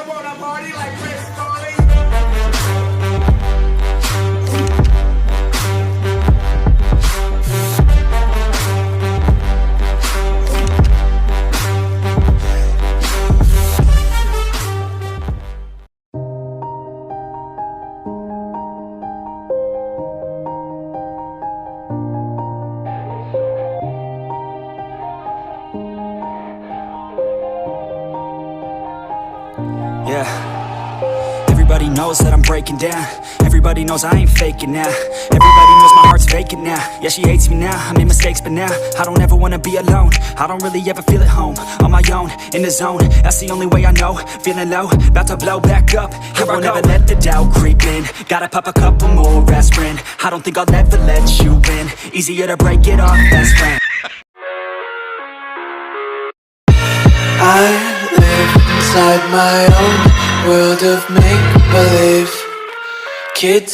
wanna party like Chris Farley. Yeah. Everybody knows that I'm breaking down. Everybody knows I ain't faking now. Everybody knows my heart's vacant now. Yeah, she hates me now, I made mistakes but now I don't ever wanna be alone. I don't really ever feel at home. On my own, in the zone, that's the only way I know. Feeling low, about to blow back up. Here I won't ever let the doubt creep in. Gotta pop a couple more aspirin. I don't think I'll ever let you in. Easier to break it off best friend. I live inside my own world of make-believe. Kids